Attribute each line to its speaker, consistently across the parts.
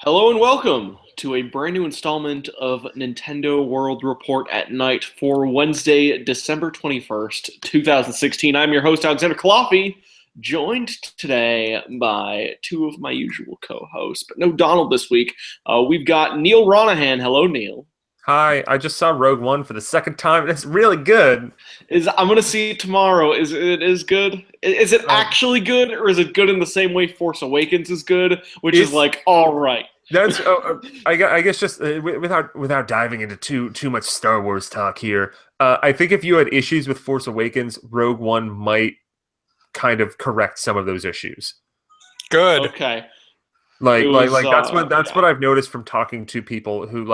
Speaker 1: Hello and welcome to a brand new installment of Nintendo World Report at Night for Wednesday, December 21st, 2016. I'm your host, Alexander Coffey, joined today by two of my usual co-hosts, but no Donald this week. We've got Neal Ronahan. Hello, Neal.
Speaker 2: Hi, I just saw Rogue One for the second time, and it's really good.
Speaker 1: I'm gonna see it tomorrow. Is it good? Is it actually good, or is it good in the same way Force Awakens is good, which is like all right?
Speaker 2: That's I guess just without diving into too much Star Wars talk here. I think if you had issues with Force Awakens, Rogue One might kind of correct some of those issues.
Speaker 3: Good.
Speaker 1: Okay.
Speaker 2: That's what I've noticed from talking to people who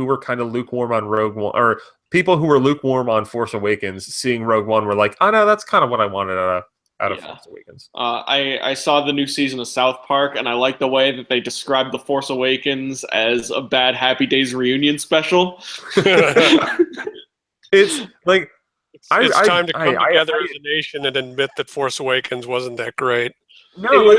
Speaker 2: were kind of lukewarm on Rogue One, or people who were lukewarm on Force Awakens. Seeing Rogue One, were like, oh no, that's kind of what I wanted out of Force Awakens.
Speaker 1: I saw the new season of South Park, and I like the way that they described the Force Awakens as a bad Happy Days reunion special.
Speaker 2: It's like
Speaker 3: it's time to come together as a nation and admit that Force Awakens wasn't that great.
Speaker 2: No,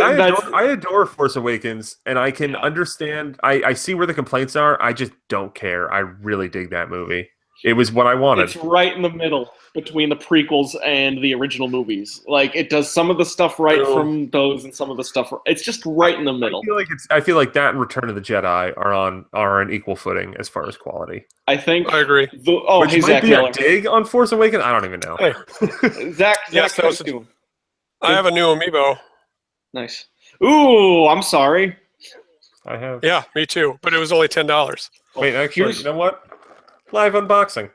Speaker 2: I adore Force Awakens, and I can understand. I see where the complaints are. I just don't care. I really dig that movie. It was what I wanted.
Speaker 1: It's right in the middle between the prequels and the original movies. Like, it does some of the stuff right from those, and some of the stuff. It's just right in the middle.
Speaker 2: I feel like that and Return of the Jedi are on equal footing as far as quality.
Speaker 3: I agree.
Speaker 2: Which might be a dig on Force Awakens. I don't even know.
Speaker 1: Hey. Zach,
Speaker 3: I have a new Amiibo.
Speaker 1: Nice. Ooh, I'm sorry.
Speaker 2: I have.
Speaker 3: Yeah, me too. But it was only $10.
Speaker 2: Wait, actually, you know what? Live unboxing.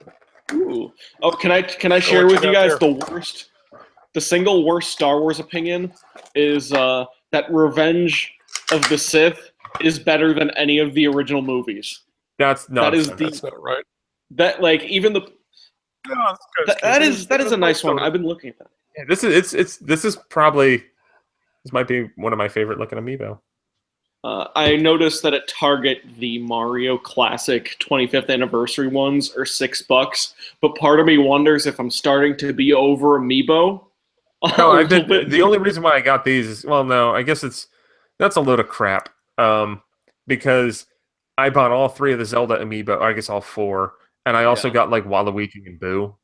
Speaker 1: Ooh. Oh, can I share with you guys the single worst Star Wars opinion is that Revenge of the Sith is better than any of the original movies.
Speaker 2: That's not
Speaker 3: right.
Speaker 1: That, like, even the that is a nice one. I've been looking at that.
Speaker 2: Yeah, this might be one of my favorite looking Amiibo.
Speaker 1: I noticed that at Target, the Mario Classic 25th anniversary ones are $6, but part of me wonders if I'm starting to be over Amiibo.
Speaker 2: No, the only reason why I got these is, well, no, I guess that's a load of crap. Because I bought all 3 of the Zelda Amiibo, or I guess all 4, and I also got like Waluigi and Boo.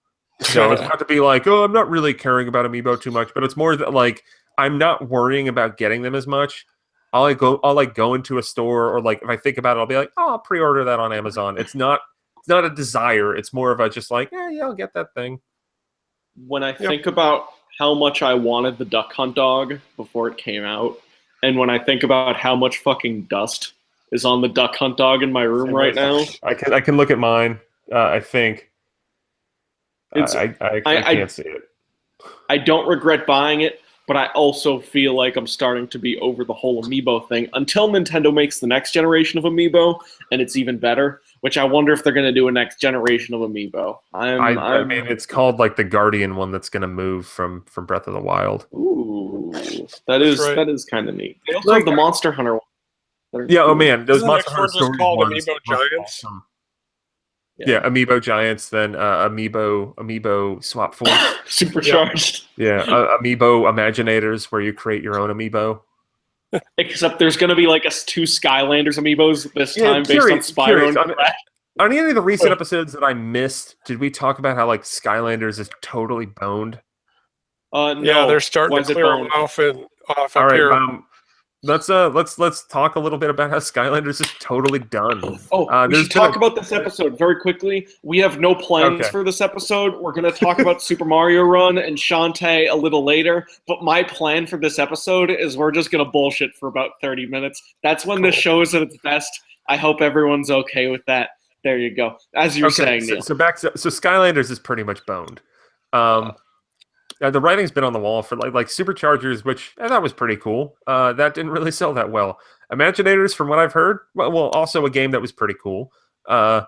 Speaker 2: So it's not to be like, oh, I'm not really caring about Amiibo too much, but it's more that, like, I'm not worrying about getting them as much. I'll go into a store, or like if I think about it, I'll be like, oh, I'll pre-order that on Amazon. It's not a desire. It's more of a just like, yeah, I'll get that thing.
Speaker 1: When I think about how much I wanted the Duck Hunt dog before it came out, and when I think about how much fucking dust is on the Duck Hunt dog in my room right now,
Speaker 2: I can look at mine. I think I can't see it.
Speaker 1: I don't regret buying it, but I also feel like I'm starting to be over the whole Amiibo thing until Nintendo makes the next generation of Amiibo, and it's even better, which I wonder if they're going to do a next generation of Amiibo.
Speaker 2: I mean, it's called like the Guardian one that's going to move from Breath of the Wild.
Speaker 1: Ooh, that is kind of neat. They also have the Monster Hunter one.
Speaker 2: Yeah, oh man, those Monster Hunter
Speaker 3: stories called Amiibo Giants.
Speaker 2: Awesome. Yeah, Amiibo Giants, then Amiibo Swap Force.
Speaker 1: Supercharged.
Speaker 2: Yeah, Amiibo Imaginators, where you create your own Amiibo.
Speaker 1: Except there's going to be like 2 Skylanders Amiibos this time based on Spyro.
Speaker 2: On any of the recent episodes that I missed, did we talk about how like Skylanders is totally boned?
Speaker 1: No.
Speaker 3: Yeah, they're starting to clear them off
Speaker 2: All right,
Speaker 3: here.
Speaker 2: Let's talk a little bit about how Skylanders is totally done.
Speaker 1: We should talk about this episode very quickly. We have no plans for this episode. We're going to talk about Super Mario Run and Shantae a little later. But my plan for this episode is we're just going to bullshit for about 30 minutes. That's when the show is at its best. I hope everyone's okay with that. There you go. As you were saying, Neal.
Speaker 2: So Skylanders is pretty much boned. The writing's been on the wall for like Superchargers, which I thought was pretty cool. That didn't really sell that well. Imaginators, from what I've heard, well, also a game that was pretty cool. I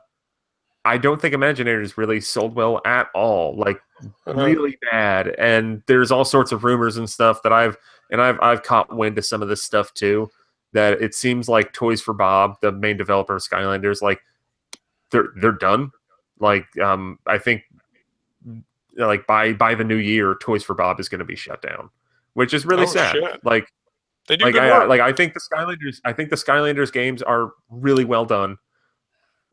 Speaker 2: don't think Imaginators really sold well at all. Like really bad. And there's all sorts of rumors and stuff that I've caught wind of some of this stuff too. That it seems like Toys for Bob, the main developer of Skylanders, like they're done. Like I think. Like by the new year, Toys for Bob is going to be shut down, which is really sad.
Speaker 3: Shit.
Speaker 2: Like
Speaker 3: They do good work.
Speaker 2: I think the Skylanders games are really well done.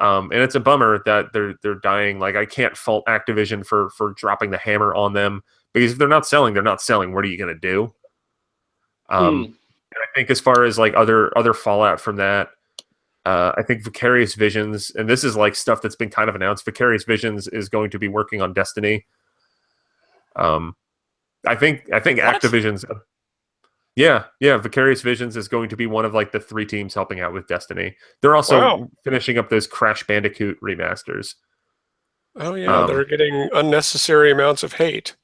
Speaker 2: And it's a bummer that they're dying. Like, I can't fault Activision for dropping the hammer on them, because if they're not selling, they're not selling. What are you going to do? And I think as far as like other fallout from that, I think Vicarious Visions, and this is like stuff that's been kind of announced. Vicarious Visions is going to be working on Destiny. I think Activision's. Yeah. Vicarious Visions is going to be one of like the 3 teams helping out with Destiny. They're also finishing up those Crash Bandicoot remasters.
Speaker 3: Oh yeah, they're getting unnecessary amounts of hate.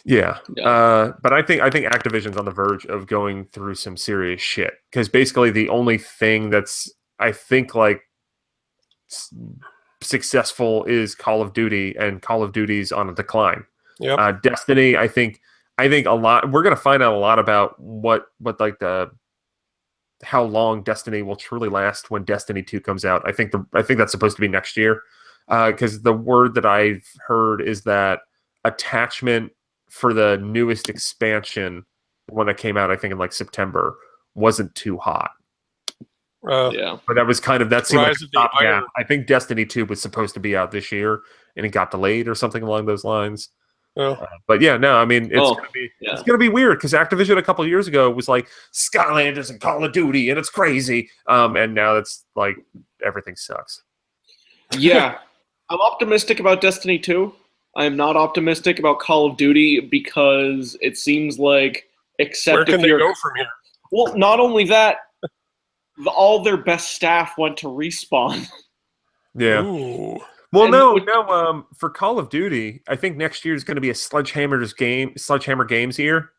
Speaker 2: Yeah. But I think Activision's on the verge of going through some serious shit, because basically the only thing that's, I think, like successful is Call of Duty, and Call of Duty's on a decline.
Speaker 3: Yeah.
Speaker 2: Destiny, I think a lot. We're gonna find out a lot about what like how long Destiny will truly last when Destiny 2 comes out. I think that's supposed to be next year, because the word that I've heard is that attachment for the newest expansion, the one that came out, I think in like September, wasn't too hot.
Speaker 1: Yeah,
Speaker 2: but that was kind of that seemed
Speaker 3: Rise
Speaker 2: like
Speaker 3: of the Iron.
Speaker 2: I think Destiny 2 was supposed to be out this year, and it got delayed or something along those lines. But yeah, no, I mean it's gonna be weird, because Activision a couple of years ago was like Skylanders and Call of Duty, and it's crazy. And now it's like everything sucks.
Speaker 1: Yeah, I'm optimistic about Destiny 2. I'm not optimistic about Call of Duty, because it seems like, except
Speaker 3: where can they go from here?
Speaker 1: Well, not only that, all their best staff went to Respawn.
Speaker 2: Yeah.
Speaker 3: Ooh.
Speaker 2: Well, no. For Call of Duty, I think next year is going to be a Sledgehammer Games year.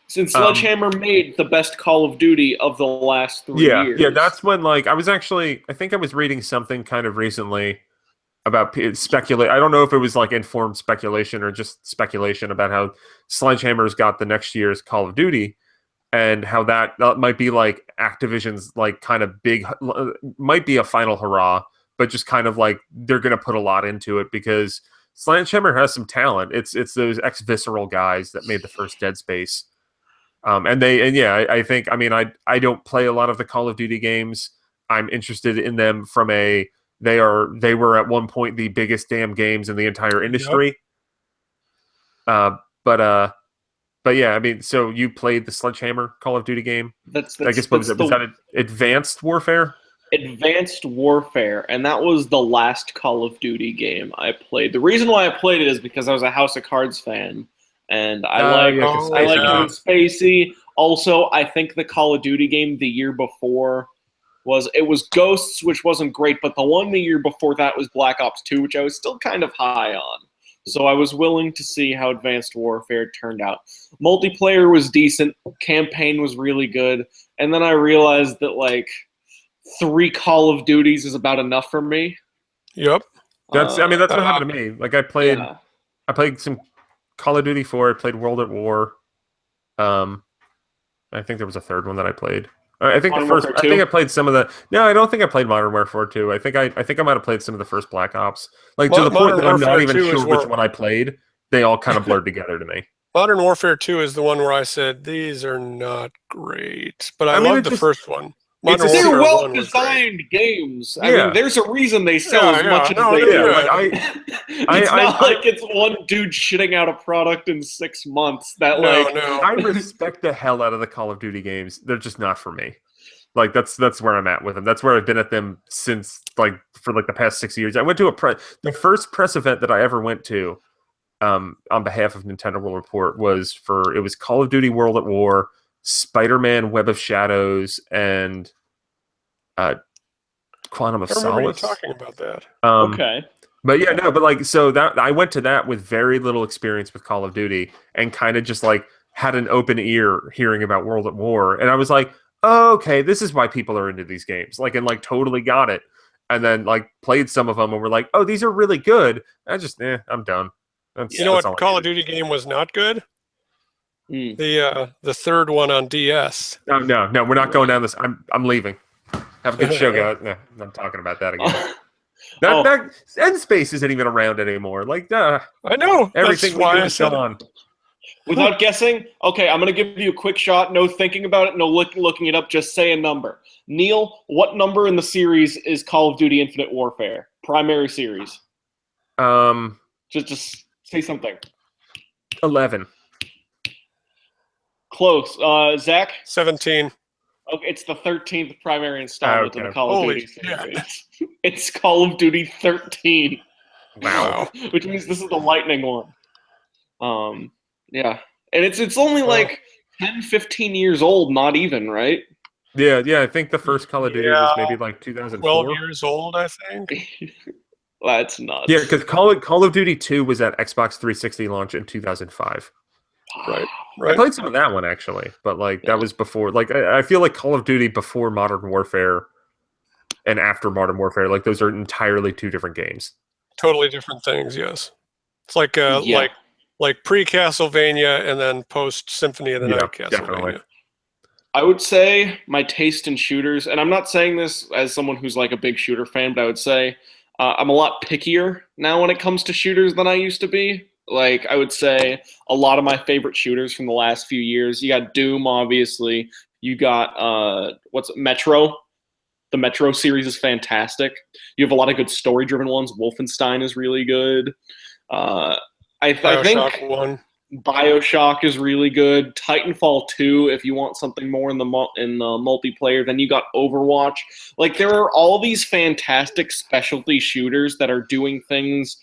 Speaker 1: Since Sledgehammer made the best Call of Duty of the last 3 years.
Speaker 2: Yeah, that's when, like, I think I was reading something kind of recently about speculate. I don't know if it was like informed speculation or just speculation about how Sledgehammer's got the next year's Call of Duty, and how that might be like Activision's like kind of big, might be a final hurrah, but just kind of like they're going to put a lot into it, because Sledgehammer has some talent. It's those ex-Visceral guys that made the first Dead Space. I think, I mean, I don't play a lot of the Call of Duty games. I'm interested in them from they were at one point the biggest damn games in the entire industry. Yep. But yeah, I mean, so you played the Sledgehammer Call of Duty game? I guess was that Advanced Warfare?
Speaker 1: Advanced Warfare, and that was the last Call of Duty game I played. The reason why I played it is because I was a House of Cards fan, and I like Kevin Spacey. Also, I think the Call of Duty game the year before was Ghosts, which wasn't great, but the one the year before that was Black Ops 2, which I was still kind of high on. So I was willing to see how Advanced Warfare turned out. Multiplayer was decent, campaign was really good, and then I realized that like 3 Call of Duties is about enough for me.
Speaker 3: Yep.
Speaker 2: That's what happened to me. Like I played some Call of Duty 4, I played World at War. I think there was a third one that I played. I think I played some of the. No, I don't think I played Modern Warfare 2. I think I might have played some of the first Black Ops. Like to the point that I'm not even sure which one I played. They all kind of blurred together to me.
Speaker 3: Modern Warfare 2 is the one where I said these are not great, but I loved the first one.
Speaker 1: They're well-designed games. I mean, there's a reason they sell as much as they do. It's not like it's one dude shitting out a product in 6 months. I
Speaker 2: respect the hell out of the Call of Duty games. They're just not for me. Like that's where I'm at with them. That's where I've been at them since for the past 6 years. I went to the first press event that I ever went to on behalf of Nintendo World Report was Call of Duty World at War, Spider-Man Web of Shadows, and Quantum of Solace. I remember you
Speaker 3: talking about that.
Speaker 1: Okay.
Speaker 2: But yeah, no, but like, so that I went to that with very little experience with Call of Duty, and kind of just like had an open ear hearing about World at War, and I was like, oh, okay, this is why people are into these games, like, and like totally got it, and then like played some of them and were like, oh, these are really good. I'm done.
Speaker 3: You know what Call of Duty game was not good? The third one on DS.
Speaker 2: No, we're not going down this. I'm leaving. Have a good show, guys. No, I'm talking about that again. That End Space isn't even around anymore. Like,
Speaker 3: I know.
Speaker 2: Everything is gone.
Speaker 1: Without guessing, okay, I'm going to give you a quick shot. No thinking about it, no looking it up. Just say a number. Neal, what number in the series is Call of Duty Infinite Warfare? Primary series. Just say something.
Speaker 2: 11.
Speaker 1: Close. Zach?
Speaker 3: 17.
Speaker 1: Okay, it's the 13th primary installment in the Call of Duty series. It's Call of Duty 13.
Speaker 2: Wow.
Speaker 1: Which means this is the lightning one. Yeah. And it's only like 10, 15 years old, not even, right?
Speaker 2: Yeah, I think the first Call of Duty was maybe like 2004.
Speaker 3: 12 years old, I think.
Speaker 1: That's nuts.
Speaker 2: Yeah, because Call of Duty 2 was at Xbox 360 launch in 2005.
Speaker 3: Right.
Speaker 2: I played some of that one, actually, but that was before. I feel like Call of Duty before Modern Warfare and after Modern Warfare, those are entirely two different games.
Speaker 3: Totally different things, yes. It's like pre-Castlevania and then post-Symphony of the Night Castlevania.
Speaker 2: Definitely.
Speaker 1: I would say my taste in shooters, and I'm not saying this as someone who's like a big shooter fan, but I would say I'm a lot pickier now when it comes to shooters than I used to be. I would say a lot of my favorite shooters from the last few years, you got Doom, obviously. You got, Metro. The Metro series is fantastic. You have a lot of good story-driven ones. Wolfenstein is really good. I think
Speaker 3: 1.
Speaker 1: BioShock is really good. Titanfall 2, if you want something more in the multiplayer. Then you got Overwatch. There are all these fantastic specialty shooters that are doing things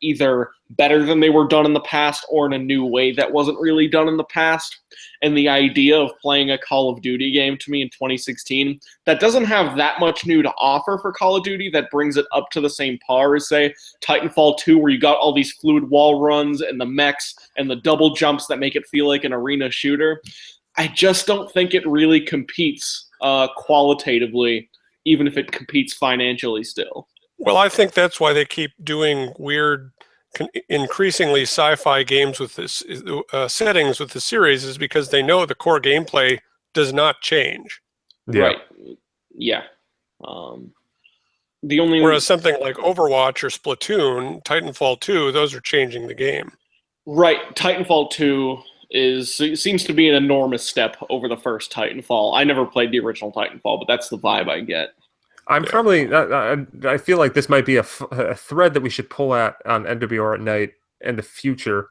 Speaker 1: either better than they were done in the past or in a new way that wasn't really done in the past. And the idea of playing a Call of Duty game to me in 2016 that doesn't have that much new to offer for Call of Duty that brings it up to the same par as, say, Titanfall 2, where you got all these fluid wall runs and the mechs and the double jumps that make it feel like an arena shooter. I just don't think it really competes qualitatively, even if it competes financially still.
Speaker 3: Well, I think that's why they keep doing weird, increasingly sci-fi games with this settings with the series, is because they know the core gameplay does not change.
Speaker 2: Yeah.
Speaker 1: Right. Yeah.
Speaker 3: Whereas something like Overwatch or Splatoon, Titanfall 2, those are changing the game.
Speaker 1: Right. Titanfall 2 seems to be an enormous step over the first Titanfall. I never played the original Titanfall, but that's the vibe I get.
Speaker 2: Probably. I feel like this might be a thread that we should pull out on NWR at Night in the future.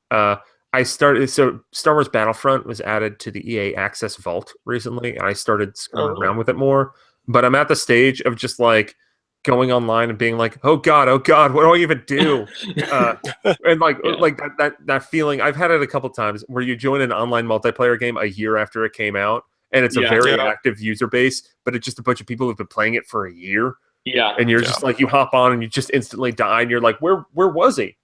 Speaker 2: Star Wars Battlefront was added to the EA Access Vault recently, and I started screwing around with it more. But I'm at the stage of just going online and being like, oh god, what do I even do? And that feeling, I've had it a couple times where you join an online multiplayer game a year after it came out. And it's a very active user base, but it's just a bunch of people who've been playing it for a year.
Speaker 1: Yeah.
Speaker 2: And you're just you hop on and you just instantly die, and you're like, where was he?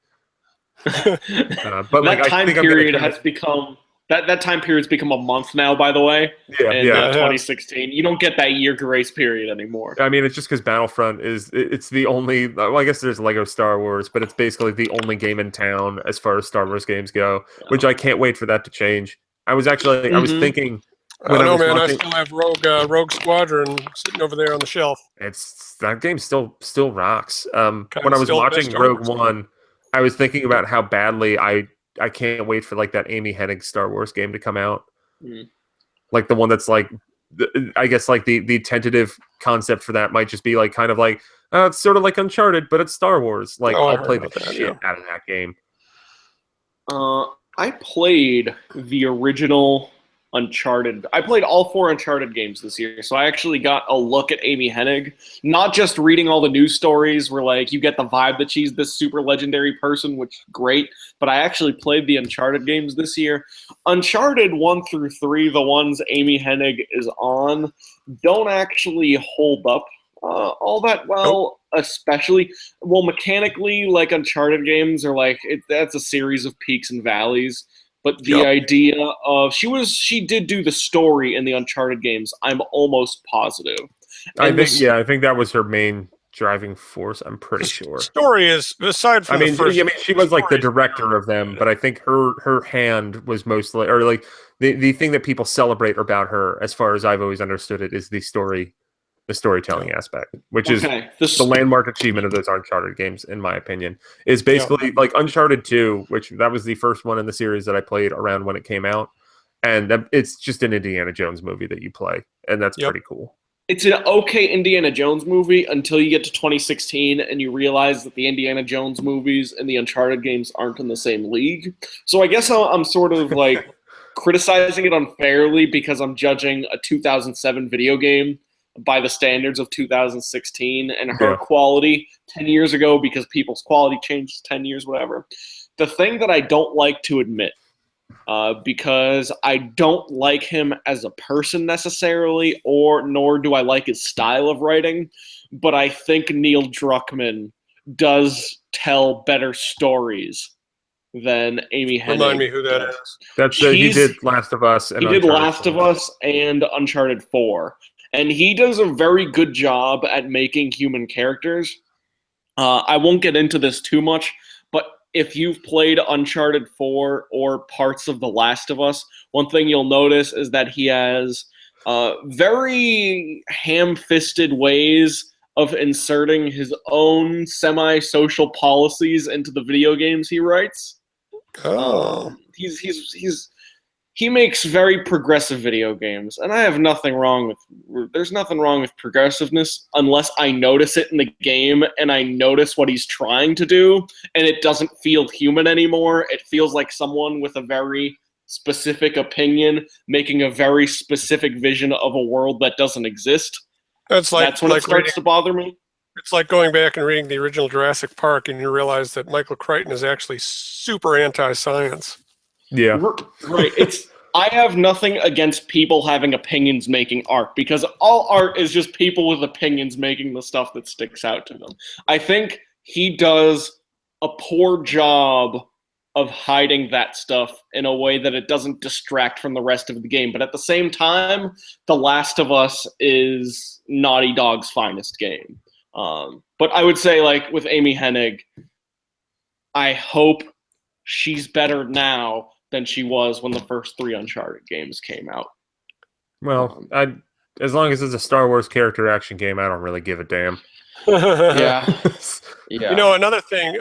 Speaker 1: But that time period has become that time period's become a month now, by the way. In 2016. You don't get that year grace period anymore.
Speaker 2: I mean, it's just because Battlefront it's the only, I guess there's Lego Star Wars, but it's basically the only game in town as far as Star Wars games go, which I can't wait for that to change. I was thinking,
Speaker 3: I still have Rogue Squadron sitting over there on the shelf.
Speaker 2: That game still rocks. When I was watching Rogue One, I was thinking about how badly I can't wait for that Amy Hennig Star Wars game to come out. The one that's I guess the tentative concept for that might just be it's sort of like Uncharted, but it's Star Wars. I'll play the shit out of that game.
Speaker 1: I played the original Uncharted. I played all 4 Uncharted games this year, so I actually got a look at Amy Hennig. Not just reading all the news stories where you get the vibe that she's this super legendary person, which is great, but I actually played the Uncharted games this year. Uncharted 1 through 3, the ones Amy Hennig is on, don't actually hold up all that well, especially mechanically. Uncharted games are that's a series of peaks and valleys. But the idea of she did do the story in the Uncharted games, I'm almost positive.
Speaker 2: I think that was her main driving force. I'm pretty sure.
Speaker 3: Story is aside from.
Speaker 2: She was the director of them, but I think her hand was mostly, or the thing that people celebrate about her, as far as I've always understood it, is the story the storytelling aspect, which is
Speaker 1: Okay.
Speaker 2: the landmark achievement of those Uncharted games, in my opinion, is basically like Uncharted 2, which that was the first one in the series that I played around when it came out. And it's just an Indiana Jones movie that you play, and that's pretty cool.
Speaker 1: It's an okay Indiana Jones movie until you get to 2016 and you realize that the Indiana Jones movies and the Uncharted games aren't in the same league. So I guess I'm sort of like criticizing it unfairly because I'm judging a 2007 video game by the standards of 2016 and her quality 10 years ago because people's quality changed 10 years, whatever. The thing that I don't like to admit, because I don't like him as a person necessarily, nor do I like his style of writing, but I think Neal Druckmann does tell better stories than Amy Hennig.
Speaker 3: Remind me who that is.
Speaker 2: That's he did Last of Us. And
Speaker 1: he did Last of Us and Uncharted 4. And he does a very good job at making human characters. I won't get into this too much, but if you've played Uncharted 4 or parts of The Last of Us, one thing you'll notice is that he has very ham-fisted ways of inserting his own semi-social policies into the video games he writes. He makes very progressive video games, and I have nothing wrong with. There's nothing wrong with progressiveness unless I notice it in the game and I notice what he's trying to do, and it doesn't feel human anymore. It feels like someone with a very specific opinion making a very specific vision of a world that doesn't exist. That's when it starts to bother me.
Speaker 3: It's like going back and reading the original Jurassic Park, and you realize that Michael Crichton is actually super anti-science.
Speaker 2: Yeah.
Speaker 1: Right. I have nothing against people having opinions making art, because all art is just people with opinions making the stuff that sticks out to them. I think he does a poor job of hiding that stuff in a way that it doesn't distract from the rest of the game. But at the same time, The Last of Us is Naughty Dog's finest game. But I would say, like, with Amy Hennig, I hope she's better now than she was when the first 3 Uncharted games came out.
Speaker 2: Well, as long as it's a Star Wars character action game, I don't really give a damn.
Speaker 1: Yeah.
Speaker 3: You know, another thing,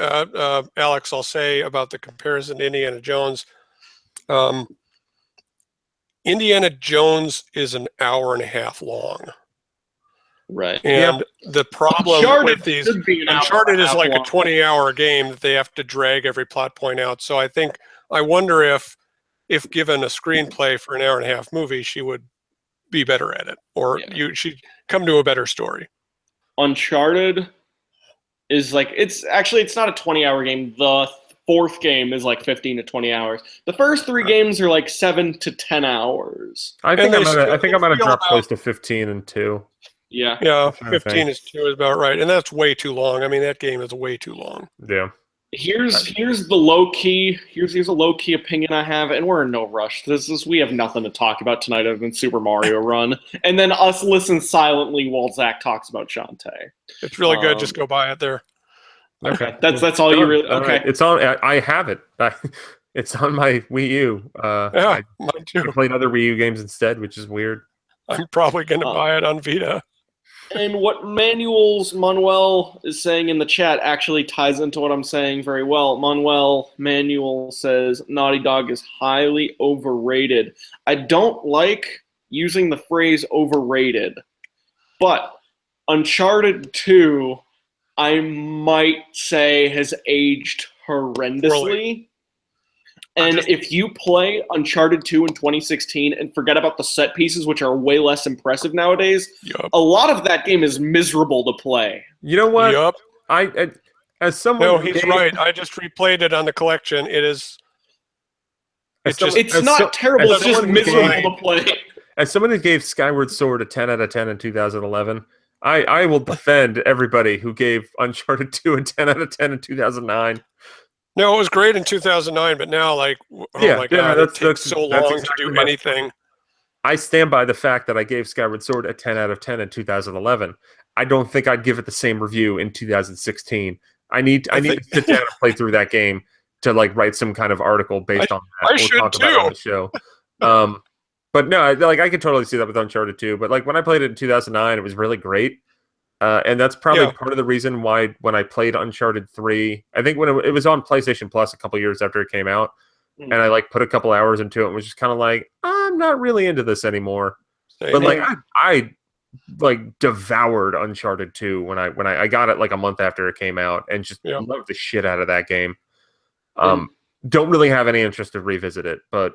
Speaker 3: Alex, I'll say about the comparison to Indiana Jones. Indiana Jones is an hour and a half long.
Speaker 1: Right.
Speaker 3: And the problem with these, Uncharted is like a 20-hour game that they have to drag every plot point out. So I wonder if given a screenplay for an hour and a half movie, she would be better at it, or she'd come to a better story.
Speaker 1: Uncharted is like, it's not a 20-hour game. The 4th game is like 15 to 20 hours. The first 3 games are like 7 to 10 hours.
Speaker 2: I think I'm gonna drop close to 15 and 2.
Speaker 1: Yeah,
Speaker 3: 15 is 2 is about right, and that's way too long. I mean, that game is way too long.
Speaker 2: Yeah.
Speaker 1: Here's the low key. Here's a low key opinion I have, and we're in no rush. We have nothing to talk about tonight other than Super Mario Run, and then us listen silently while Zach talks about Shantae.
Speaker 3: It's really good. Just go buy it there.
Speaker 1: Okay, that's all you really. Okay,
Speaker 2: it's on. I have it. It's on my Wii U.
Speaker 3: Yeah, mine too.
Speaker 2: I played other Wii U games instead, which is weird.
Speaker 3: I'm probably going to buy it on Vita.
Speaker 1: And what Manuel is saying in the chat actually ties into what I'm saying very well. Manuel says Naughty Dog is highly overrated. I don't like using the phrase overrated, but Uncharted 2, I might say, has aged horrendously.
Speaker 3: Really?
Speaker 1: And if you play Uncharted 2 in 2016 and forget about the set pieces, which are way less impressive nowadays, a lot of that game is miserable to play.
Speaker 2: You know what?
Speaker 3: Yep.
Speaker 2: As someone
Speaker 3: No, he's right. I just replayed it on the collection. It's
Speaker 1: not terrible. It's just miserable to play.
Speaker 2: As someone who gave Skyward Sword a 10 out of 10 in 2011, I will defend everybody who gave Uncharted 2 a 10 out of 10 in 2009.
Speaker 3: No, it was great in 2009, but now, like, my God, it takes so long to do anything.
Speaker 2: I stand by the fact that I gave Skyward Sword a 10 out of 10 in 2011. I don't think I'd give it the same review in 2016. I need to sit down and play through that game to, like, write some kind of article based on that.
Speaker 3: I should
Speaker 2: talk about it on the show. But no, I could totally see that with Uncharted 2. But like when I played it in 2009, it was really great. And that's probably part of the reason why when I played Uncharted 3, I think when it was on PlayStation Plus a couple years after it came out, and I like put a couple hours into it and was just kind of like, I'm not really into this anymore. But like I like devoured Uncharted 2 when I got it like a month after it came out and just loved the shit out of that game. Don't really have any interest to revisit it, but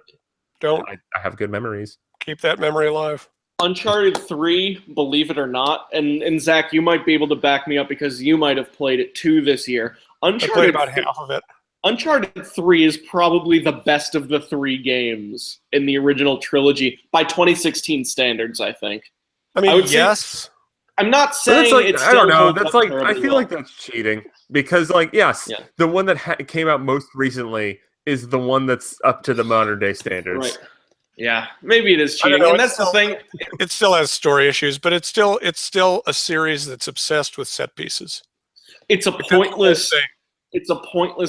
Speaker 2: I have good memories.
Speaker 3: Keep that memory alive.
Speaker 1: Uncharted 3, believe it or not, and Zach, you might be able to back me up because you might have played it too this year.
Speaker 3: I played about half of it.
Speaker 1: Uncharted 3 is probably the best of the 3 games in the original trilogy by 2016 standards, I think.
Speaker 3: I mean, yes.
Speaker 1: I'm not saying it's
Speaker 2: I don't know. That's like I feel like that's cheating because, like, yes, the one that came out most recently is the one that's up to the modern day standards.
Speaker 1: Right. Yeah, maybe it is cheating, and that's the thing.
Speaker 3: It still has story issues, but it's still a series that's obsessed with set pieces.
Speaker 1: It's a pointless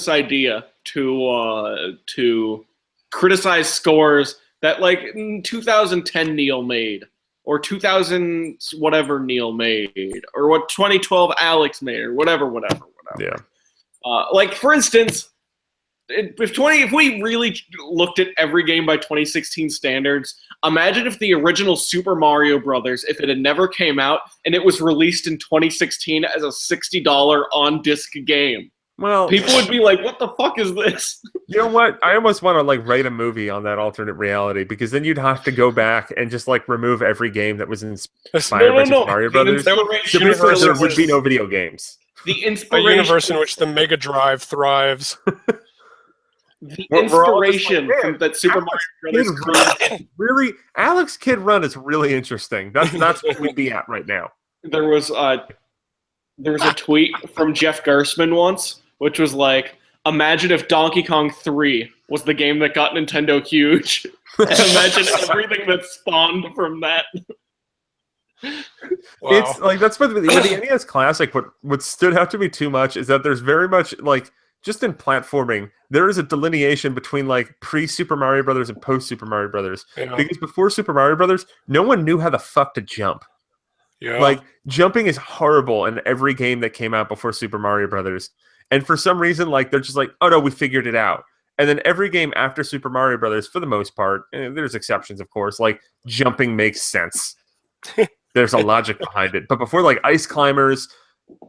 Speaker 1: idea to criticize scores that like in 2010 Neal made, or 2000 whatever Neal made, or what 2012 Alex made, or whatever.
Speaker 2: Yeah.
Speaker 1: Like for instance. If we really looked at every game by 2016 standards, imagine if the original Super Mario Brothers, if it had never came out and it was released in 2016 as a $60 on-disc game. Well, people would be like, "What the fuck is this?"
Speaker 2: You know what? I almost want to like write a movie on that alternate reality because then you'd have to go back and just like remove every game that was inspired by Super Mario Brothers. There would be no video games.
Speaker 1: The inspiration,
Speaker 3: a universe in which the Mega Drive thrives.
Speaker 1: The inspiration from that Super Mario Brothers
Speaker 2: Alex Kidd Run is really interesting. That's what we'd be at right now.
Speaker 1: There was a tweet from Jeff Gersman once, which was like, imagine if Donkey Kong 3 was the game that got Nintendo huge. And imagine everything that spawned from that.
Speaker 2: Wow. It's like that's with the NES Classic. What stood out to me too much is that there's very much like just in platforming, there is a delineation between like pre-Super Mario Brothers and post-Super Mario Brothers. Yeah. Because before Super Mario Brothers, no one knew how the fuck to jump.
Speaker 3: Yeah.
Speaker 2: Like jumping is horrible in every game that came out before Super Mario Brothers. And for some reason, like they're just like, oh no, we figured it out. And then every game after Super Mario Brothers, for the most part, and there's exceptions, of course, like jumping makes sense. There's a logic behind it. But before like Ice Climbers,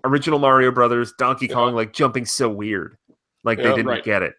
Speaker 2: original Mario Brothers, Donkey Kong, like jumping's so weird. Like they didn't get it.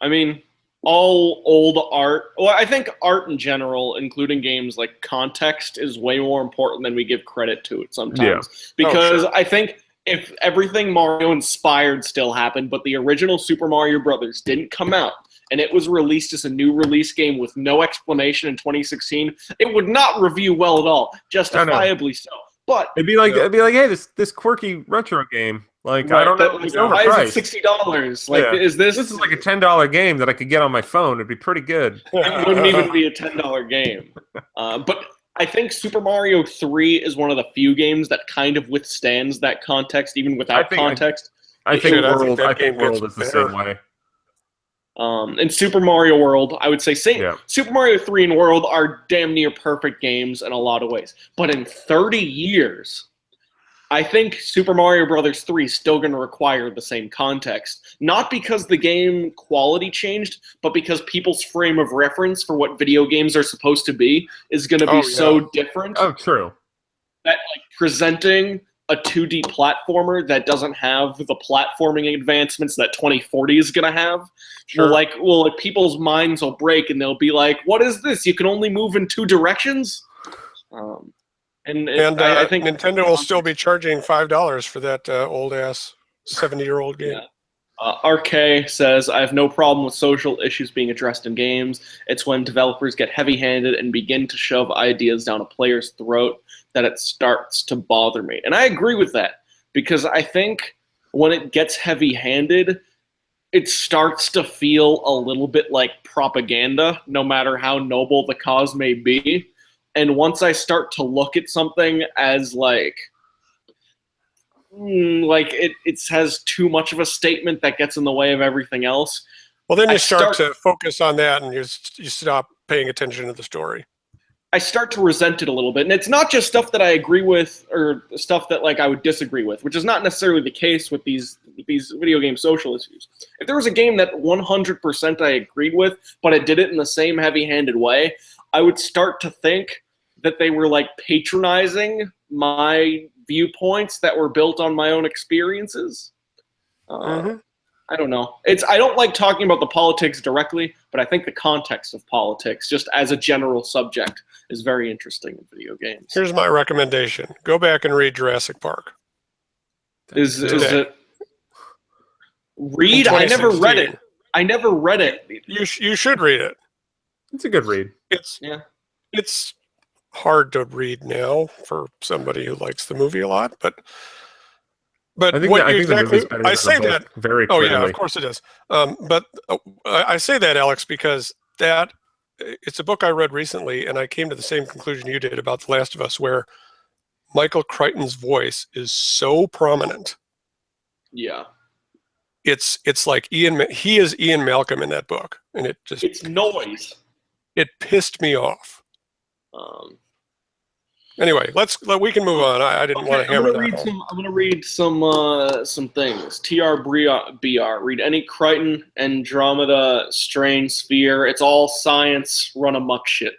Speaker 1: I mean, all old art. Well, I think art in general, including games, like context is way more important than we give credit to it sometimes. Yeah. Because I think if everything Mario inspired still happened, but the original Super Mario Brothers didn't come out, and it was released as a new release game with no explanation in 2016, it would not review well at all, justifiably so. But
Speaker 2: it'd be like, hey, this quirky retro game. Like right, I don't know, it's
Speaker 1: why is it $60? Like, is this
Speaker 2: is like a $10 game that I could get on my phone? It'd be pretty good.
Speaker 1: It wouldn't even be a $10 game. But I think Super Mario 3 is one of the few games that kind of withstands that context, even without context.
Speaker 2: I think World is the same way.
Speaker 1: In Super Mario World, I would say Super Mario 3 and World are damn near perfect games in a lot of ways. But in 30 years, I think Super Mario Brothers 3 is still going to require the same context. Not because the game quality changed, but because people's frame of reference for what video games are supposed to be is going to be so different.
Speaker 2: Oh, true.
Speaker 1: That like presenting a 2D platformer that doesn't have the platforming advancements that 2040 is going to have, people's minds will break and they'll be like, what is this? You can only move in 2 directions? I think
Speaker 3: Nintendo will still be charging $5 for that old-ass 70-year-old game.
Speaker 1: Yeah. RK says, I have no problem with social issues being addressed in games. It's when developers get heavy-handed and begin to shove ideas down a player's throat that it starts to bother me. And I agree with that, because I think when it gets heavy-handed, it starts to feel a little bit like propaganda, no matter how noble the cause may be. And once I start to look at something as like it has too much of a statement that gets in the way of everything else.
Speaker 3: Well, then you start to focus on that and you stop paying attention to the story.
Speaker 1: I start to resent it a little bit. And it's not just stuff that I agree with or stuff that like I would disagree with, which is not necessarily the case with these video game social issues. If there was a game that 100% I agreed with, but I did it in the same heavy-handed way, I would start to think that they were like patronizing my viewpoints that were built on my own experiences. I don't know. I don't like talking about the politics directly, but I think the context of politics, just as a general subject, is very interesting in video games.
Speaker 3: Here's my recommendation: go back and read Jurassic Park.
Speaker 1: Is it read? I never read it. I never read it.
Speaker 3: You should read it.
Speaker 2: It's a good read.
Speaker 3: It's hard to read now for somebody who likes the movie a lot, but
Speaker 2: I think
Speaker 3: what
Speaker 2: the movie's better than
Speaker 3: I say
Speaker 2: the book,
Speaker 3: that
Speaker 2: very clearly.
Speaker 3: Oh yeah, of course it is. But I say that, Alex, because it's a book I read recently, and I came to the same conclusion you did about The Last of Us, where Michael Crichton's voice is so prominent.
Speaker 1: Yeah.
Speaker 3: It's like he is Ian Malcolm in that book, and it's
Speaker 1: noise.
Speaker 3: It pissed me off. Anyway, we can move on. I didn't want to hammer that home.
Speaker 1: I'm going to read some things. TRBR. Read any Crichton, Andromeda, Strange Sphere. It's all science run amok shit,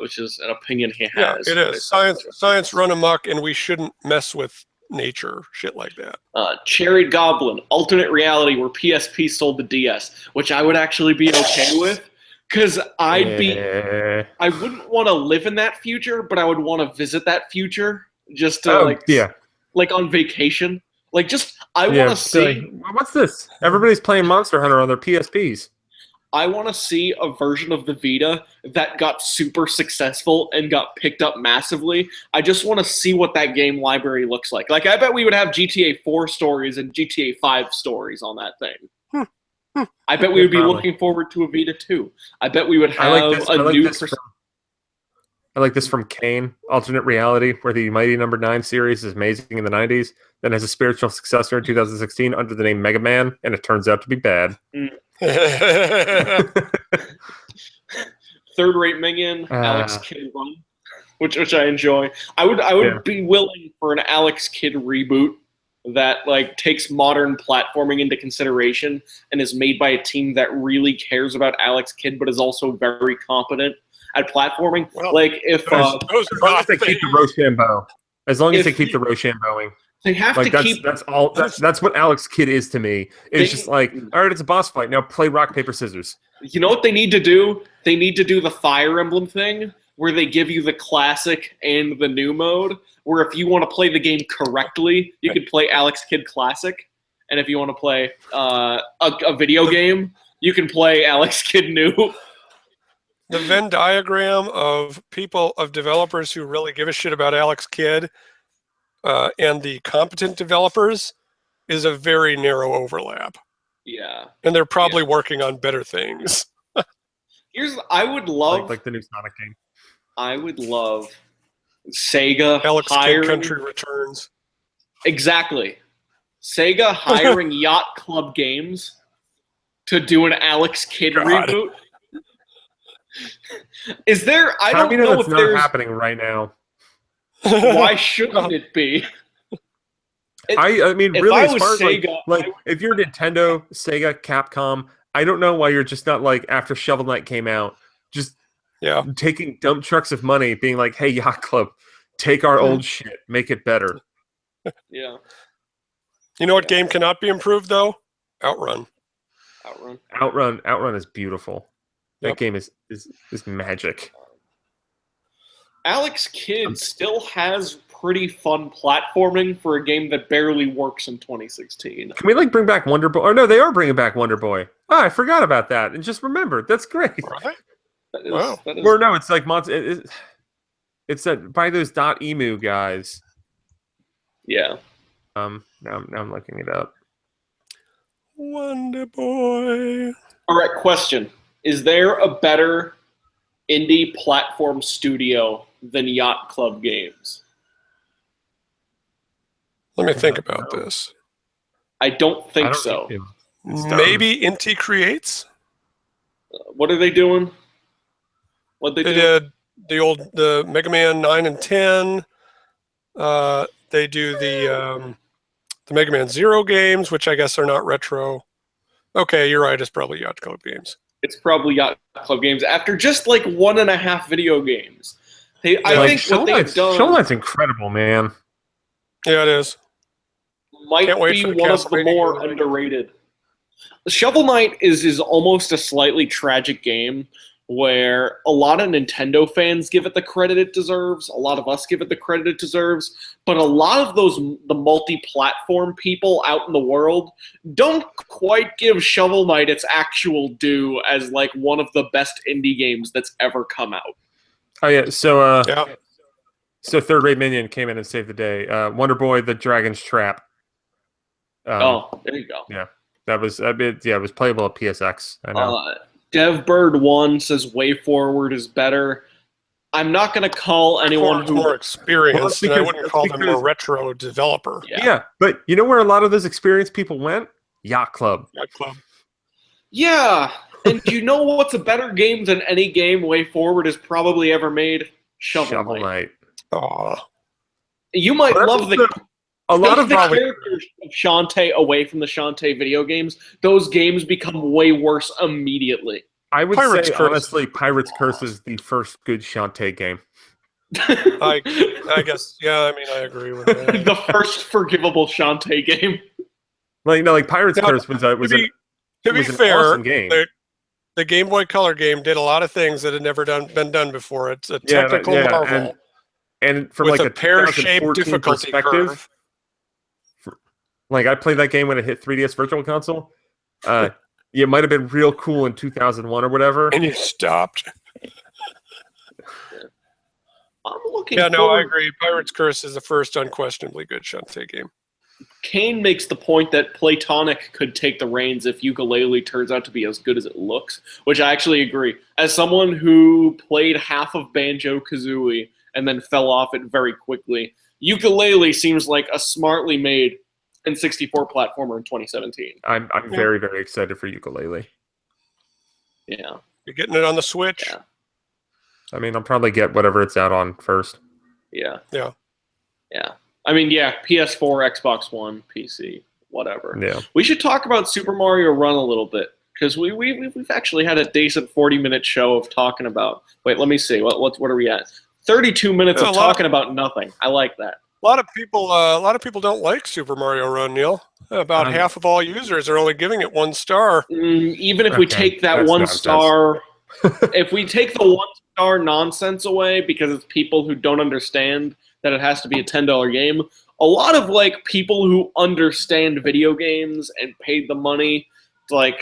Speaker 1: which is an opinion he has.
Speaker 3: Yeah, it is. Science run amok, and we shouldn't mess with nature, shit like that.
Speaker 1: Cherry Goblin. Alternate reality where PSP sold the DS, which I would actually be okay with. Because I wouldn't want to live in that future, but I would want to visit that future just to like on vacation. Like I want to see.
Speaker 2: What's this? Everybody's playing Monster Hunter on their PSPs.
Speaker 1: I want to see a version of the Vita that got super successful and got picked up massively. I just want to see what that game library looks like. Like I bet we would have GTA 4 stories and GTA 5 stories on that thing. I bet we would be looking forward to a Vita 2. I bet we would have
Speaker 2: I like this from Kane, alternate reality, where the Mighty No. 9 series is amazing in the 90s, then has a spiritual successor in 2016 under the name Mega Man, and it turns out to be bad.
Speaker 1: Third Rate Minion, Alex Kidd Run, which I enjoy. I would be willing for an Alex Kidd reboot that like takes modern platforming into consideration and is made by a team that really cares about Alex Kidd but is also very competent at platforming. Well, like if
Speaker 2: as long as they keep the Rochambeau, Rochambeauing,
Speaker 1: they have
Speaker 2: like
Speaker 1: to keep.
Speaker 2: That's what Alex Kidd is to me. It's just like, all right, it's a boss fight. Now play rock paper scissors.
Speaker 1: You know what they need to do? They need to do the Fire Emblem thing, where they give you the classic and the new mode, where if you want to play the game correctly, you could play Alex Kidd Classic. And if you want to play a video game, you can play Alex Kidd New.
Speaker 3: The Venn diagram of developers who really give a shit about Alex Kidd and the competent developers is a very narrow overlap.
Speaker 1: Yeah.
Speaker 3: And they're probably working on better things.
Speaker 1: I would love...
Speaker 2: Like the new Sonic game.
Speaker 1: I would love Sega
Speaker 3: Alex Kidd Country Returns.
Speaker 1: Exactly. Sega hiring Yacht Club Games to do an Alex Kidd reboot. Is there? I don't know if
Speaker 2: that's not happening right now.
Speaker 1: Why shouldn't it be?
Speaker 2: I mean, really, as far as Sega, if you're Nintendo, Sega, Capcom, I don't know why you're just not like after Shovel Knight came out, just taking dump trucks of money, being like, "Hey, Yacht Club, take our old shit, make it better."
Speaker 1: Yeah.
Speaker 3: You know what game cannot be improved though? Outrun.
Speaker 2: Outrun is beautiful. That game is magic.
Speaker 1: Alex Kidd still has pretty fun platforming for a game that barely works in 2016.
Speaker 2: Can we bring back Wonder Boy? Or no, they are bringing back Wonder Boy. Oh, I forgot about that and just remembered. That's great.
Speaker 3: Right?
Speaker 1: Wow.
Speaker 2: Or no, it's like it's that by those .emu guys.
Speaker 1: Yeah.
Speaker 2: Now I'm looking it up.
Speaker 3: Wonder Boy.
Speaker 1: All right, question. Is there a better indie platform studio than Yacht Club Games?
Speaker 3: Let me think about this.
Speaker 1: I don't think so.
Speaker 3: Maybe Inti Creates?
Speaker 1: What are they doing?
Speaker 3: They did the Mega Man 9 and 10. They do the Mega Man Zero games, which I guess are not retro. Okay, you're right. It's probably Yacht Club games.
Speaker 1: It's probably Yacht Club games. After just like 1.5 video games, I think what they've done.
Speaker 2: Shovel Knight's incredible, man.
Speaker 3: Yeah, it is.
Speaker 1: Might be one of the more underrated. Shovel Knight is almost a slightly tragic game where a lot of Nintendo fans give it the credit it deserves. A lot of us give it the credit it deserves. But a lot of the multi-platform people out in the world don't quite give Shovel Knight its actual due as like one of the best indie games that's ever come out.
Speaker 2: Oh yeah, so Third Rate Minion came in and saved the day. Wonder Boy: The Dragon's Trap.
Speaker 1: There you go.
Speaker 2: Yeah, that was a bit. Yeah, it was playable at PSX. I know.
Speaker 1: DevBird1 says Way Forward is better. I'm not going to call anyone who
Speaker 3: more experienced, and I wouldn't call them a retro developer.
Speaker 2: Yeah, but you know where a lot of those experienced people went? Yacht Club.
Speaker 1: Yeah, and you know what's a better game than any game Way Forward has probably ever made? Shovel Knight.
Speaker 3: Aw.
Speaker 1: You might love the characters of Shantae away from the Shantae video games. Those games become way worse immediately.
Speaker 2: I would say, honestly, Pirate's Curse is the first good Shantae game.
Speaker 3: I guess, yeah, I mean, I agree with that.
Speaker 1: The first forgivable Shantae game.
Speaker 2: Like Pirate's Curse was an awesome game.
Speaker 3: The Game Boy Color game did a lot of things that had never been done before. It's a technical marvel.
Speaker 2: And from
Speaker 3: with
Speaker 2: like
Speaker 3: a pear-shaped difficulty
Speaker 2: perspective,
Speaker 3: curve.
Speaker 2: Like I played that game when it hit 3DS Virtual Console. It might have been real cool in 2001 or whatever.
Speaker 3: And you stopped.
Speaker 1: I'm looking
Speaker 3: I agree. Pirate's Curse is the first unquestionably good Shantae game.
Speaker 1: Kane makes the point that Platonic could take the reins if Ukulele turns out to be as good as it looks, which I actually agree. As someone who played half of Banjo-Kazooie and then fell off it very quickly, Ukulele seems like a smartly made N64 platformer in 2017.
Speaker 2: I'm very, very excited for Ukulele.
Speaker 1: Yeah.
Speaker 3: You're getting it on the Switch?
Speaker 1: Yeah.
Speaker 2: I mean, I'll probably get whatever it's out on first.
Speaker 1: Yeah.
Speaker 3: Yeah.
Speaker 1: Yeah. I mean, yeah, PS4, Xbox One, PC, whatever.
Speaker 2: Yeah.
Speaker 1: We should talk about Super Mario Run a little bit, because we've actually had a decent 40-minute show of talking about... Wait, let me see. What are we at? 32 minutes of talking about nothing. I like that.
Speaker 3: A lot of people don't like Super Mario Run, Neal. About half of all users are only giving it 1 star.
Speaker 1: Even if we take that 1 star, if we take the 1 star nonsense away because it's people who don't understand that it has to be a $10 game, a lot of like people who understand video games and paid the money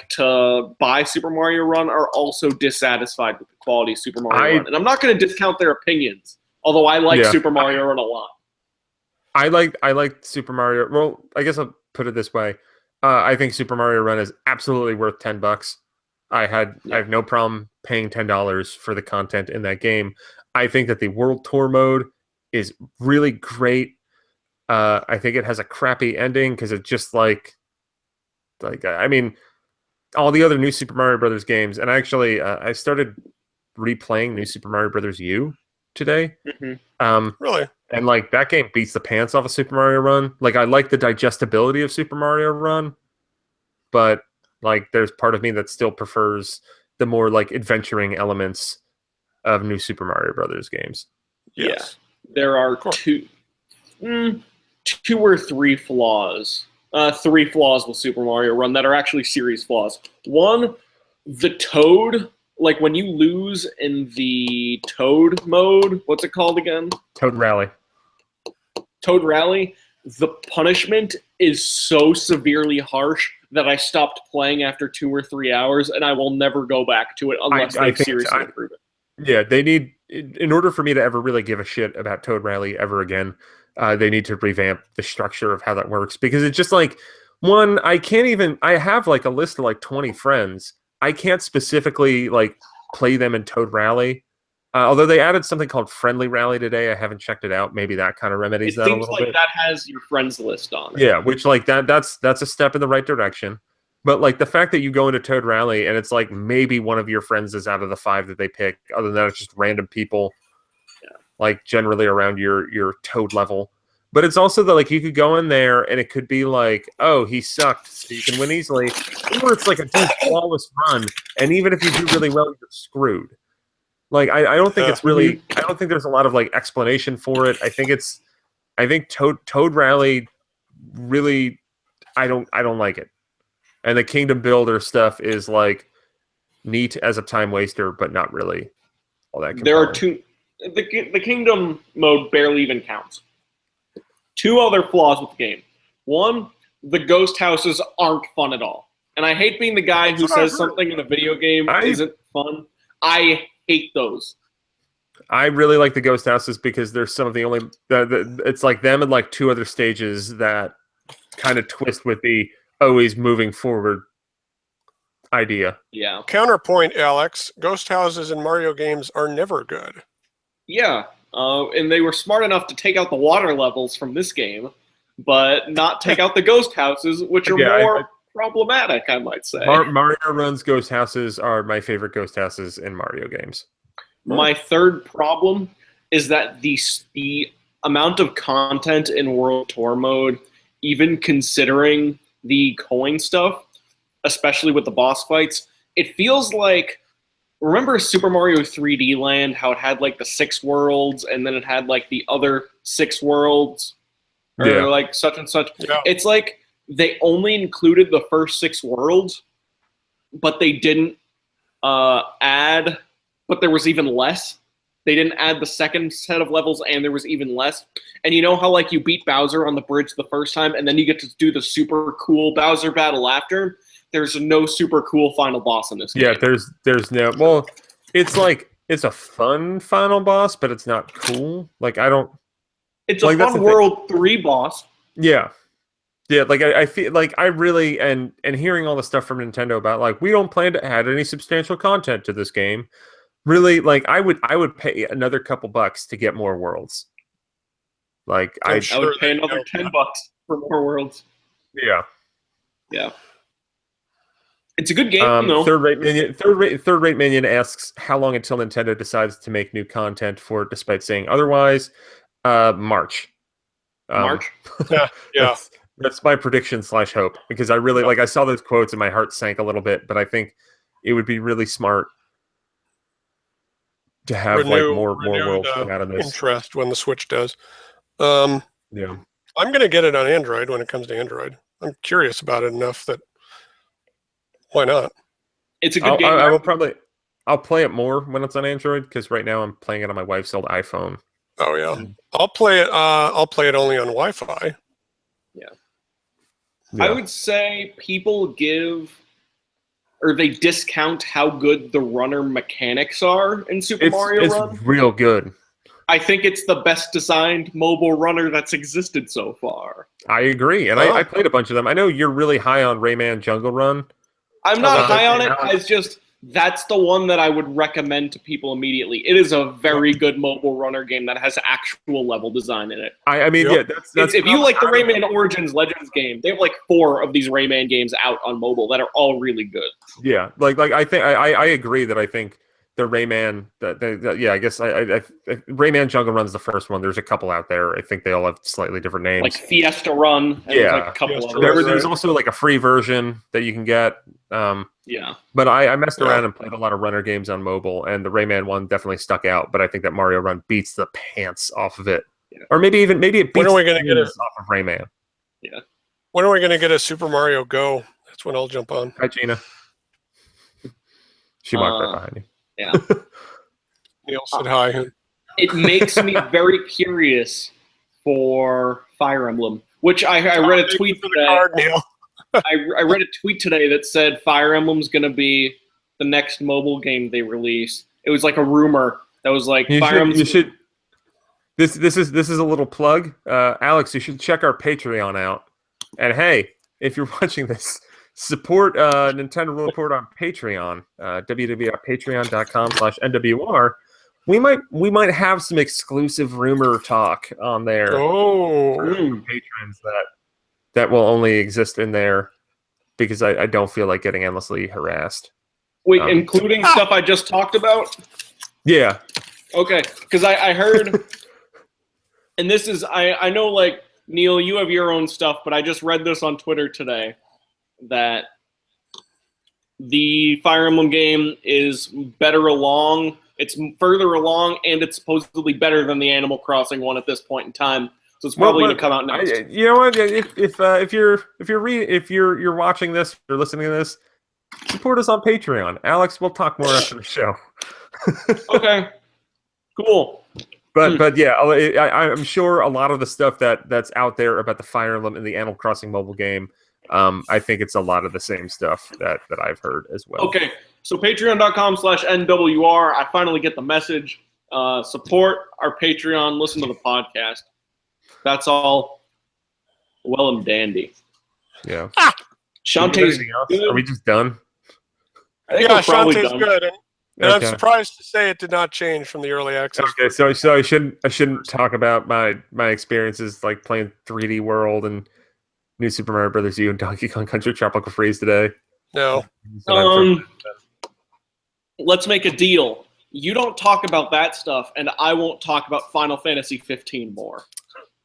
Speaker 1: to buy Super Mario Run are also dissatisfied with the quality of Super Mario Run. And I'm not going to discount their opinions, although I like Super Mario Run a lot.
Speaker 2: I like Super Mario. Well, I guess I'll put it this way. I think Super Mario Run is absolutely worth $10. I have no problem paying $10 for the content in that game. I think that the World Tour mode is really great. I think it has a crappy ending because it's just I mean, all the other new Super Mario Brothers games. And actually, I started replaying New Super Mario Brothers U today.
Speaker 3: Really?
Speaker 2: And that game beats the pants off of Super Mario Run. I like the digestibility of Super Mario Run, but there's part of me that still prefers the more adventuring elements of new Super Mario Brothers games.
Speaker 3: Yes.
Speaker 1: Yeah. There are two or three flaws. 3 flaws with Super Mario Run that are actually serious flaws. One, the Toad. When you lose in the Toad mode, what's it called again?
Speaker 2: Toad Rally.
Speaker 1: Toad Rally, the punishment is so severely harsh that I stopped playing after 2 or 3 hours, and I will never go back to it unless they seriously improve it.
Speaker 2: Yeah, they need, in order for me to ever really give a shit about Toad Rally ever again, they need to revamp the structure of how that works. Because it's just one, I have a list of 20 friends. I can't specifically play them in Toad Rally. Although they added something called Friendly Rally today, I haven't checked it out. Maybe that kind of remedies that a little bit.
Speaker 1: It seems that has your friends list on it.
Speaker 2: Yeah, which that's a step in the right direction. But the fact that you go into Toad Rally and it's maybe one of your friends is out of the 5 that they pick. Other than that, it's just random people like generally around your Toad level. But it's also that like you could go in there and it could be like, oh, he sucked, so you can win easily, or it's like a dude flawless run, and even if you do really well, you're screwed. Like I don't think it's really. I don't think there's a lot of like explanation for it. I think Toad Rally really. I don't like it, and the Kingdom Builder stuff is like neat as a time waster, but not really all that compelling.
Speaker 1: There are two. The Kingdom mode barely even counts. Two other flaws with the game. One, the ghost houses aren't fun at all. And I hate being the guy who says something in a video game isn't fun. I hate those.
Speaker 2: I really like the ghost houses because there's some of the only... it's like them and like two other stages that kind of twist with the always moving forward idea.
Speaker 1: Yeah.
Speaker 3: Counterpoint, Alex. Ghost houses in Mario games are never good.
Speaker 1: Yeah. And they were smart enough to take out the water levels from this game, but not take out the ghost houses, which are more problematic, I might say.
Speaker 2: Mario Run's ghost houses are my favorite ghost houses in Mario games.
Speaker 1: My third problem is that the amount of content in World Tour mode, even considering the coin stuff, especially with the boss fights, it feels like... Remember Super Mario 3D Land, how it had like the 6 worlds and then it had like the other 6 worlds? Or like such and such. Yeah. It's like they only included the first 6 worlds, but they didn't add, but there was even less. They didn't add the second set of levels and there was even less. And you know how like you beat Bowser on the bridge the first time and then you get to do the super cool Bowser battle after? There's no super cool final boss in this game.
Speaker 2: Yeah, there's no... Well, it's like, it's a fun final boss, but it's not cool. Like, I don't...
Speaker 1: It's a fun World 3 boss.
Speaker 2: Yeah. Yeah, like, I feel like I really... And hearing all the stuff from Nintendo about, like, we don't plan to add any substantial content to this game. Really, like, I would pay another couple bucks to get more worlds. Like, I
Speaker 1: would pay another $10 for more worlds.
Speaker 2: Yeah.
Speaker 1: Yeah. It's a good game, though.
Speaker 2: Third-rate minion asks how long until Nintendo decides to make new content for it, despite saying otherwise. March.
Speaker 1: March.
Speaker 3: Yeah.
Speaker 2: That's my prediction / hope, because I really I saw those quotes and my heart sank a little bit. But I think it would be really smart to have more worlds come out of this.
Speaker 3: Interest when the Switch does. I'm going to get it on Android when it comes to Android. I'm curious about it enough that. Why not?
Speaker 1: It's a good game.
Speaker 2: I'll play it more when it's on Android because right now I'm playing it on my wife's old iPhone.
Speaker 3: Oh yeah, I'll play it. I'll play it only on Wi-Fi.
Speaker 1: Yeah. I would say people they discount how good the runner mechanics are in Super Mario Run.
Speaker 2: It's real good.
Speaker 1: I think it's the best designed mobile runner that's existed so far.
Speaker 2: I agree, and I played a bunch of them. I know you're really high on Rayman Jungle Run.
Speaker 1: I'm not high on it. It's just that's the one that I would recommend to people immediately. It is a very good mobile runner game that has actual level design in it.
Speaker 2: I mean, that's
Speaker 1: if you like the Rayman Origins Legends game, they have like 4 of these Rayman games out on mobile that are all really good.
Speaker 2: Yeah, like I think I agree that I think the Rayman I guess Rayman Jungle Run's the first one. There's a couple out there. I think they all have slightly different names.
Speaker 1: Like Fiesta Run. And like a couple
Speaker 2: there's also like a free version that you can get. But I messed around and played a lot of runner games on mobile, and the Rayman one definitely stuck out. But I think that Mario Run beats the pants off of it, or maybe it beats
Speaker 3: when are we gonna get
Speaker 2: off of Rayman.
Speaker 1: Yeah.
Speaker 3: When are we going to get a Super Mario Go? That's when I'll jump on.
Speaker 2: Hi, Gina. She walked right behind you.
Speaker 1: Yeah.
Speaker 3: Neal said hi.
Speaker 1: It makes me very curious for Fire Emblem, which I read a tweet today. I read a tweet today that said Fire Emblem's going to be the next mobile game they release. It was like a rumor that was like Fire Emblem.
Speaker 2: This is a little plug. Alex, you should check our Patreon out. And hey, if you're watching this, support Nintendo Report on Patreon, www.patreon.com/NWR. We might have some exclusive rumor talk on there. For patrons that will only exist in there because I don't feel like getting endlessly harassed.
Speaker 1: Wait, including stuff I just talked about?
Speaker 2: Yeah.
Speaker 1: Okay, because I heard, and this is, I know, like, Neal, you have your own stuff, but I just read this on Twitter today, that the Fire Emblem game is better along, it's further along, and it's supposedly better than the Animal Crossing one at this point in time. So it's probably going to come out next.
Speaker 2: You know what? If you're watching this, you're listening to this, support us on Patreon. Alex, we'll talk more after the show.
Speaker 1: Okay, cool.
Speaker 2: But yeah, I'm sure a lot of the stuff that's out there about the Fire Emblem and the Animal Crossing mobile game, I think it's a lot of the same stuff that I've heard as well.
Speaker 1: Okay, so patreon.com/NWR. I finally get the message. Support our Patreon. Listen to the podcast. That's all well and dandy.
Speaker 2: Yeah.
Speaker 1: Shantae's
Speaker 2: good. Are we just done?
Speaker 3: I think Shantae's good. And I'm surprised to say it did not change from the early access.
Speaker 2: Okay, so I shouldn't talk about my experiences like playing 3D World and New Super Mario Brothers U and Donkey Kong Country Tropical Freeze today.
Speaker 3: No.
Speaker 1: Let's make a deal. You don't talk about that stuff, and I won't talk about Final Fantasy 15 more.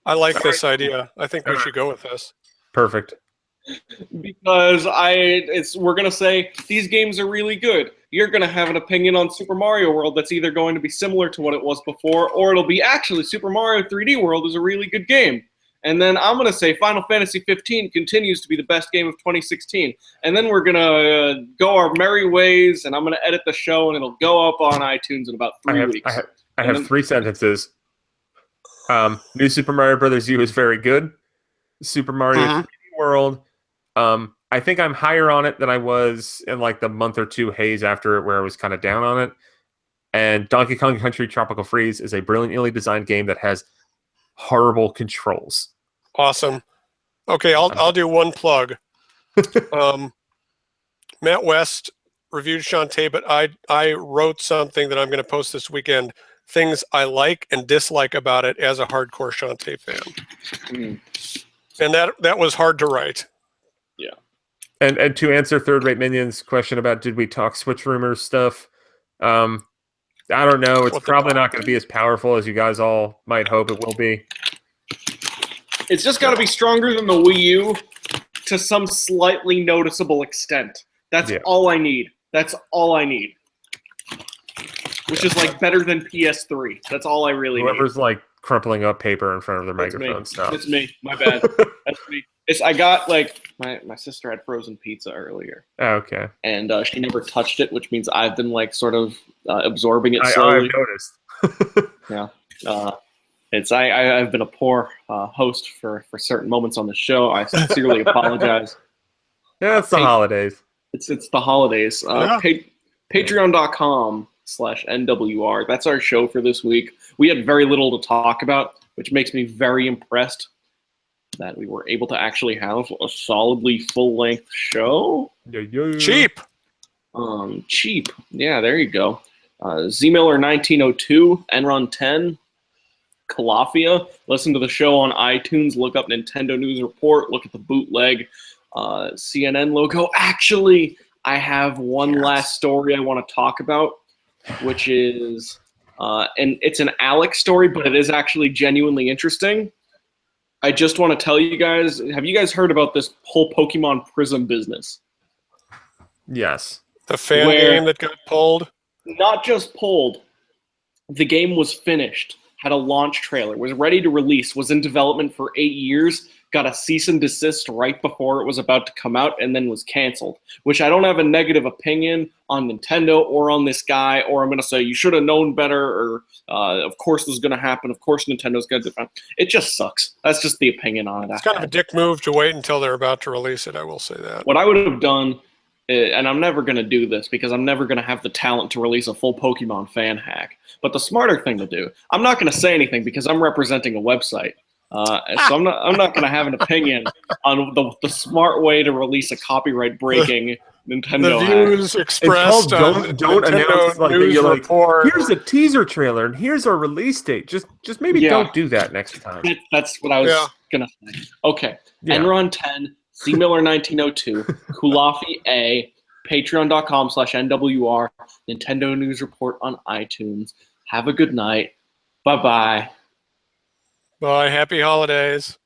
Speaker 3: I like this idea. I think we should go with this.
Speaker 2: Perfect.
Speaker 1: Because we're gonna say these games are really good. You're gonna have an opinion on Super Mario World that's either going to be similar to what it was before, or it'll be actually Super Mario 3D World is a really good game. And then I'm gonna say Final Fantasy 15 continues to be the best game of 2016. And then we're gonna go our merry ways, and I'm gonna edit the show, and it'll go up on iTunes in about 3 weeks.
Speaker 2: I have 3 sentences. New Super Mario Brothers U is very good. Super Mario 3D World. I think I'm higher on it than I was in like the month or 2 haze after it, where I was kind of down on it. And Donkey Kong Country Tropical Freeze is a brilliantly designed game that has horrible controls.
Speaker 3: Awesome. Okay, I'll do one plug. Matt West reviewed Shantae, but I wrote something that I'm going to post this weekend. Things I like and dislike about it as a hardcore Shantae fan. And that was hard to write.
Speaker 1: Yeah.
Speaker 2: And to answer Third Rate Minion's question about did we talk Switch rumors stuff, I don't know. It's probably not going to be as powerful as you guys all might hope it will be.
Speaker 1: It's just got to be stronger than the Wii U to some slightly noticeable extent. That's all I need. That's all I need. Which is like better than PS3. That's all I really need.
Speaker 2: Whoever's like crumpling up paper in front of their microphone stuff.
Speaker 1: It's me. My bad. That's me. I got like my sister had frozen pizza earlier.
Speaker 2: Oh, okay.
Speaker 1: And she never touched it, which means I've been like sort of absorbing it slowly.
Speaker 2: I've noticed.
Speaker 1: Yeah. I've been a poor host for certain moments on the show. I sincerely apologize.
Speaker 2: Yeah, it's the holidays.
Speaker 1: It's the holidays. Patreon.com/NWR. That's our show for this week. We had very little to talk about, which makes me very impressed that we were able to actually have a solidly full-length show.
Speaker 3: Cheap.
Speaker 1: Cheap. Yeah, there you go. Z-Miller 1902, Enron 10, Calafia. Listen to the show on iTunes. Look up Nintendo News Report. Look at the bootleg CNN logo. Actually, I have one last story I want to talk about, which is, and it's an Alex story, but it is actually genuinely interesting. I just want to tell you guys, have you guys heard about this whole Pokemon Prism business?
Speaker 2: Yes.
Speaker 3: The fan game that got pulled?
Speaker 1: Not just pulled. The game was finished, had a launch trailer, was ready to release, was in development for 8 years, got a cease and desist right before it was about to come out, and then was canceled. Which I don't have a negative opinion on Nintendo or on this guy, or I'm going to say you should have known better, or of course this is going to happen, of course Nintendo's going to do it. It just sucks. That's just the opinion on it.
Speaker 3: It's kind of a dick move to wait until they're about to release it, I will say that.
Speaker 1: What I would have done, and I'm never going to do this because I'm never going to have the talent to release a full Pokemon fan hack, but the smarter thing to do, I'm not going to say anything because I'm representing a website. So I'm not going to have an opinion on the smart way to release a copyright-breaking Nintendo
Speaker 3: the views
Speaker 1: hack.
Speaker 3: Expressed on
Speaker 2: don't announce like
Speaker 3: News
Speaker 2: you're
Speaker 3: Report.
Speaker 2: like, here's a teaser trailer and here's our release date. Just maybe don't do that next time.
Speaker 1: That's what I was going to say. Okay. Enron 10, C. Miller 1902, Kulafi A, Patreon.com/NWR, Nintendo News Report on iTunes. Have a good night. Bye-bye.
Speaker 3: Bye. Happy holidays.